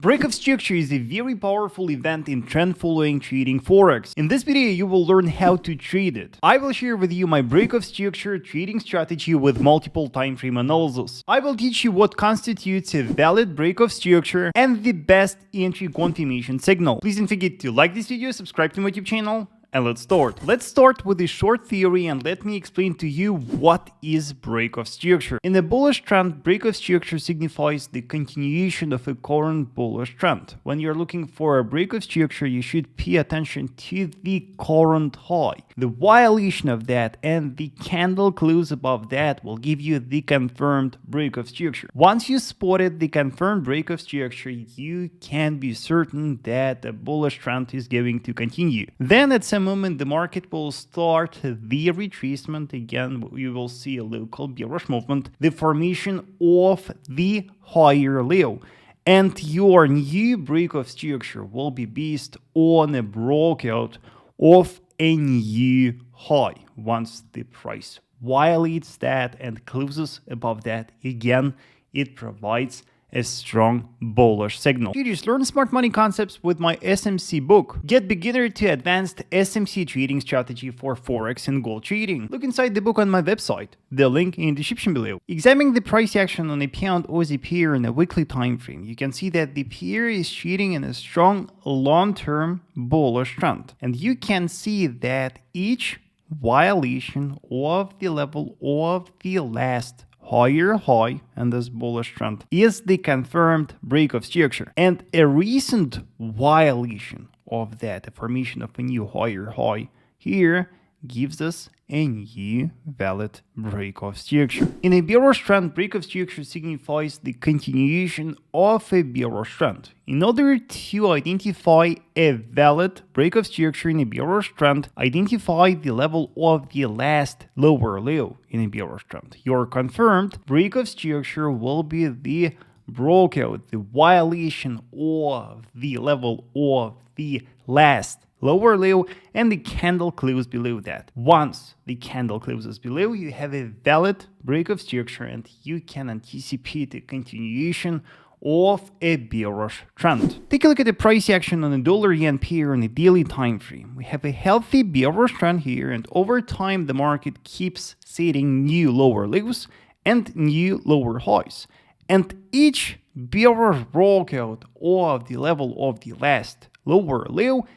Break of Structure is a very powerful event in trend following trading Forex. In this video, you will learn how to trade it. I will share with you my Break of Structure trading strategy with multiple time frame analysis. I will teach you what constitutes a valid Break of Structure and the best entry confirmation signal. Please don't forget to like this video, subscribe to my YouTube channel, and let's start. Let's start with a short theory and let me explain to you what is break of structure. In a bullish trend, break of structure signifies the continuation of a current bullish trend. When you're looking for a break of structure, you should pay attention to the current high. The violation of that and the candle close above that will give you the confirmed break of structure. Once you spotted the confirmed break of structure, you can be certain that the bullish trend is going to continue. Then at some moment the market will start the retracement. Again, you will see a local bearish movement, the formation of the higher low, and your new break of structure will be based on a breakout of a new high. Once the price violates that and closes above that, again it provides a strong bullish signal. Traders, learn smart money concepts with my SMC book. Get beginner to advanced SMC trading strategy for Forex and gold trading. Look inside the book on my website, the link in the description below. Examining the price action on a pound Aussie pair in a weekly time frame, you can see that the pair is trading in a strong long-term bullish trend. And you can see that each violation of the level of the last higher high and this bullish trend is the confirmed break of structure, and a recent violation of that, the formation of a new higher high here, gives us a new valid break of structure. In a bearish trend, break of structure signifies the continuation of a bearish trend. In order to identify a valid break of structure in a bearish trend, identify the level of the last lower low in a bearish trend. Your confirmed break of structure will be the breakout, the violation of the level of the last lower low, and the candle close below that. Once the candle closes below, you have a valid break of structure and you can anticipate a continuation of a bearish trend. Take a look at the price action on a dollar-yen pair on a daily time frame. We have a healthy bearish trend here, and over time the market keeps setting new lower lows and new lower highs. And each bearish breakout of the level of the last lower low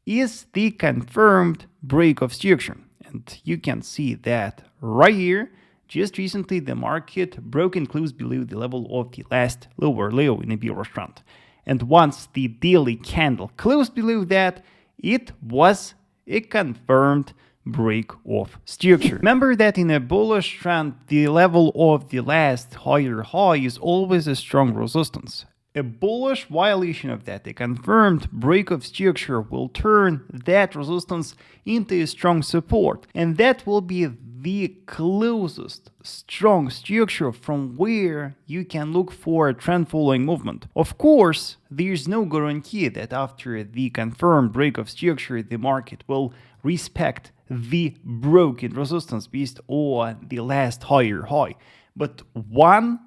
is the confirmed break of structure. And you can see that right here. Just recently the market broke and closed below the level of the last lower low in a bearish trend. And once the daily candle closed below that, it was a confirmed break of structure. Remember that in a bullish trend, the level of the last higher high is always a strong resistance. A bullish violation of that, a confirmed break of structure, will turn that resistance into a strong support, and that will be the closest strong structure from where you can look for a trend following movement. Of course, there's no guarantee that after the confirmed break of structure the market will respect the broken resistance based on the last higher high, but one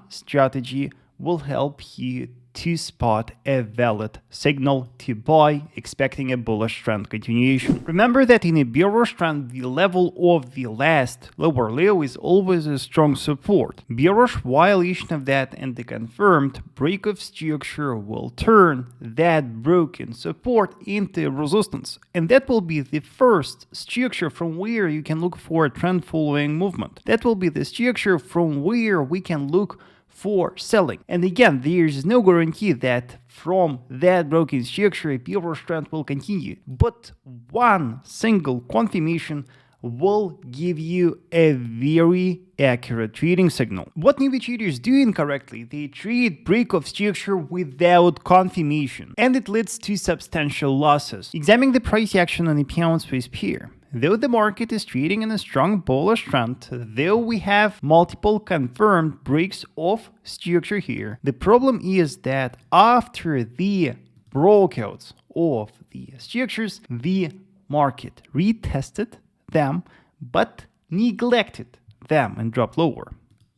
strategy will help you to spot a valid signal to buy, expecting a bullish trend continuation. Remember that in a bearish trend, the level of the last lower low is always a strong support. Bearish violation of that and the confirmed break of structure will turn that broken support into resistance, and that will be the first structure from where you can look for a trend following movement. That will be the structure from where we can look for selling. And again, there's no guarantee that from that broken structure a bearish trend will continue, but one single confirmation will give you a very accurate trading signal. What newbie traders do incorrectly, they trade break of structure without confirmation, and it leads to substantial losses. Examining the price action on a pound Swiss pair. Though the market is trading in a strong bullish trend, though we have multiple confirmed breaks of structure here, the problem is that after the breakouts of the structures, the market retested them but neglected them and dropped lower.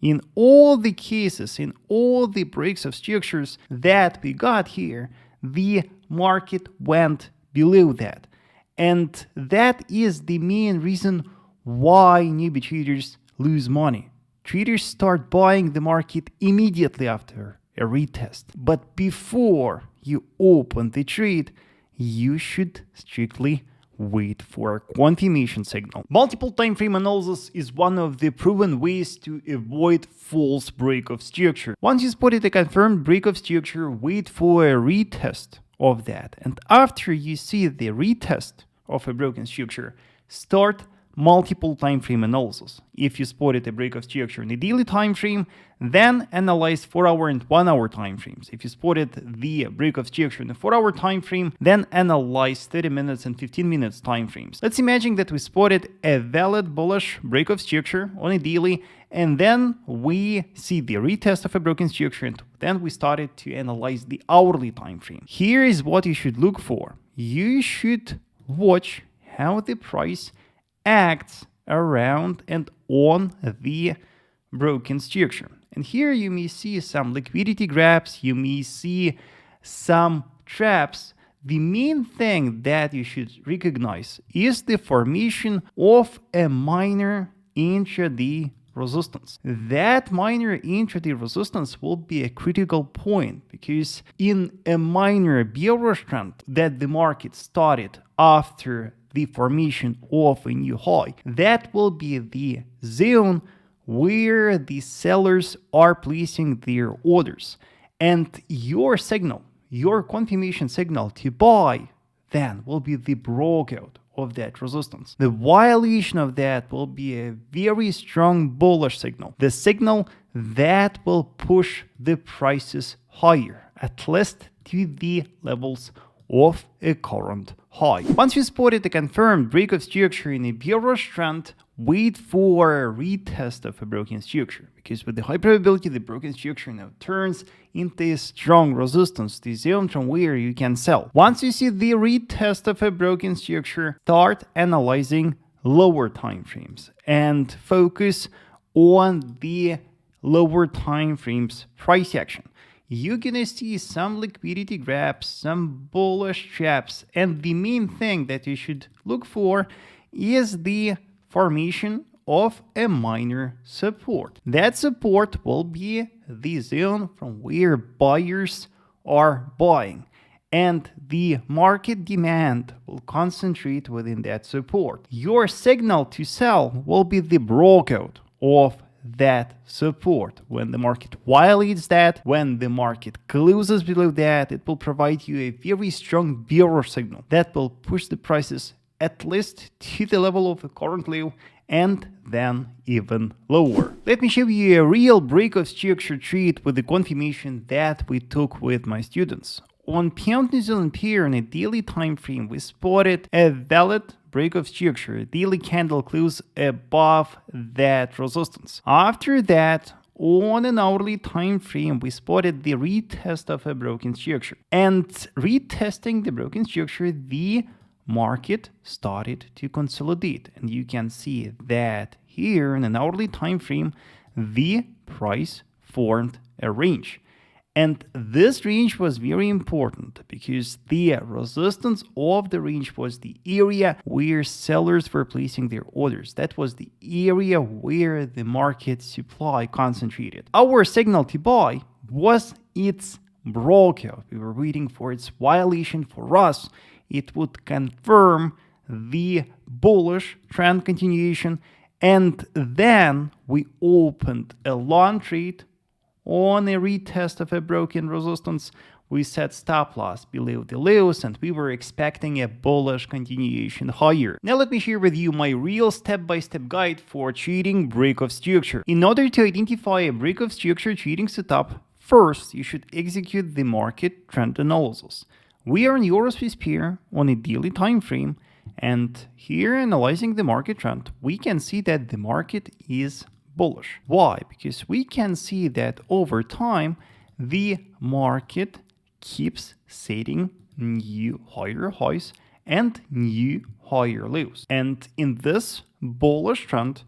In all the cases, in all the breaks of structures that we got here, the market went below that. And that is the main reason why newbie traders lose money. Traders start buying the market immediately after a retest. But before you open the trade, you should strictly wait for a confirmation signal. Multiple time frame analysis is one of the proven ways to avoid false break of structure. Once you spotted a confirmed break of structure, wait for a retest of that. And after you see the retest of a broken structure, start multiple time frame analysis. If you spotted a break of structure in the daily time frame, then analyze 4-hour and 1-hour time frames. If you spotted the break of structure in the 4-hour time frame, then analyze 30 minutes and 15 minutes time frames. Let's imagine that we spotted a valid bullish break of structure on a daily, and then we see the retest of a broken structure, and then we started to analyze the hourly time frame. Here is what you should look for. You should watch how the price acts around and on the broken structure. And here you may see some liquidity grabs, you may see some traps. The main thing that you should recognize is the formation of a minor intraday resistance. That minor intraday resistance will be a critical point, because in a minor bearish trend that the market started after the formation of a new high, that will be the zone where the sellers are placing their orders. And your signal, your confirmation signal to buy, then will be the breakout of that resistance. The violation of that will be a very strong bullish signal. The signal that will push the prices higher, at least to the levels of a current high. Once you spotted a confirmed break of structure in a bearish trend, wait for a retest of a broken structure, because with the high probability the broken structure now turns into a strong resistance, the zone from where you can sell. Once you see the retest of a broken structure, start analyzing lower time frames and focus on the lower time frames price action. You're gonna see some liquidity grabs, some bullish traps, and the main thing that you should look for is the formation of a minor support. That support will be the zone from where buyers are buying, and the market demand will concentrate within that support. Your signal to sell will be the breakout of that support. When the market violates that, when the market closes below that, it will provide you a very strong bearish signal that will push the prices at least to the level of the current low and then even lower. Let me show you a real break of structure trade with the confirmation that we took with my students. On pound New Zealand pair in a daily time frame, we spotted a valid break of structure, a daily candle close above that resistance. After that, on an hourly time frame, we spotted the retest of a broken structure. And retesting the broken structure, the market started to consolidate. And you can see that here in an hourly time frame, the price formed a range. And this range was very important because the resistance of the range was the area where sellers were placing their orders. That was the area where the market supply concentrated. Our signal to buy was its breakout. We were waiting for its violation. For us, it would confirm the bullish trend continuation. And then we opened a long trade on a retest of a broken resistance. We set stop loss below the lows, and we were expecting a bullish continuation higher. Now let me share with you my real step-by-step guide for trading break of structure. In order to identify a break of structure trading setup, first you should execute the market trend analysis. We are in Euro-Swiss pair on a daily time frame, and here analyzing the market trend, we can see that the market is bullish. Why? Because we can see that over time the market keeps setting new higher highs and new higher lows. And in this bullish trend,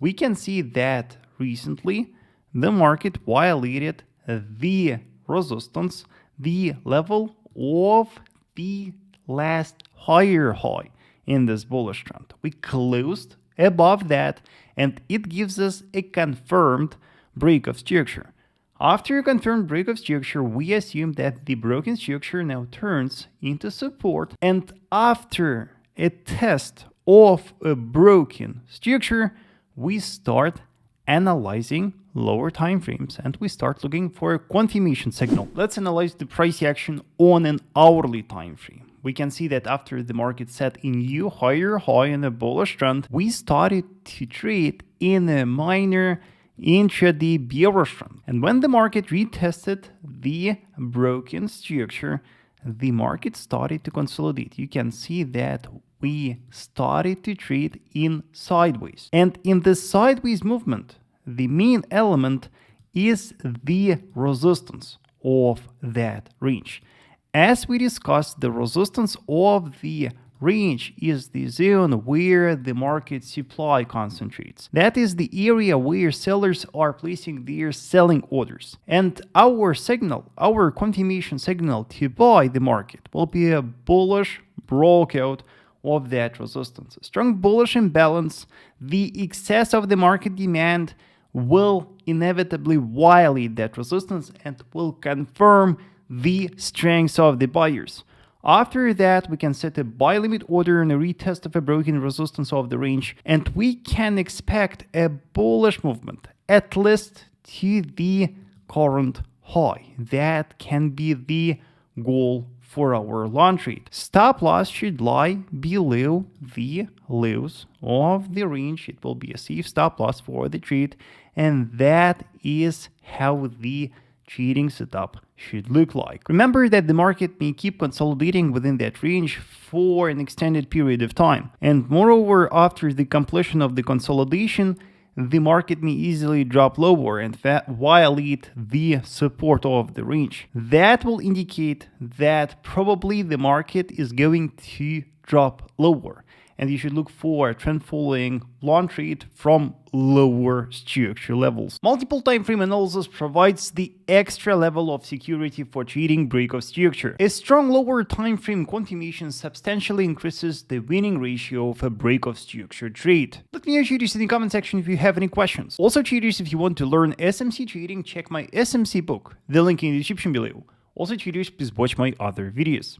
we can see that recently the market violated the resistance, the level of the last higher high in this bullish trend. We closed above that, and it gives us a confirmed break of structure. After a confirmed break of structure, we assume that the broken structure now turns into support, and after a test of a broken structure, we start analyzing lower time frames and we start looking for a confirmation signal. Let's analyze the price action on an hourly time frame. We can see that after the market set a new higher high in a bullish trend, we started to trade in a minor intraday bearish trend. And when the market retested the broken structure, the market started to consolidate. You can see that we started to trade in sideways. And in this sideways movement, the main element is the resistance of that range. As we discussed, the resistance of the range is the zone where the market supply concentrates. That is the area where sellers are placing their selling orders. And our signal, our confirmation signal to buy the market will be a bullish breakout of that resistance. A strong bullish imbalance, the excess of the market demand will inevitably violate that resistance and will confirm the strength of the buyers. After that, we can set a buy limit order and a retest of a broken resistance of the range, and we can expect a bullish movement, at least to the current high. That can be the goal for our long trade. Stop loss should lie below the lows of the range. It will be a safe stop loss for the trade, and that is how the trading setup should look like. Remember that the market may keep consolidating within that range for an extended period of time. And moreover, after the completion of the consolidation, the market may easily drop lower and violate the support of the range. That will indicate that probably the market is going to drop lower, and you should look for a trend following long trade from lower structure levels. Multiple time frame analysis provides the extra level of security for trading break of structure. A strong lower time frame confirmation substantially increases the winning ratio of a break of structure trade. Let me know, traders, in the comment section if you have any questions. Also, traders, if you want to learn SMC trading, check my SMC book, the link in the description below. Also, traders, please watch my other videos.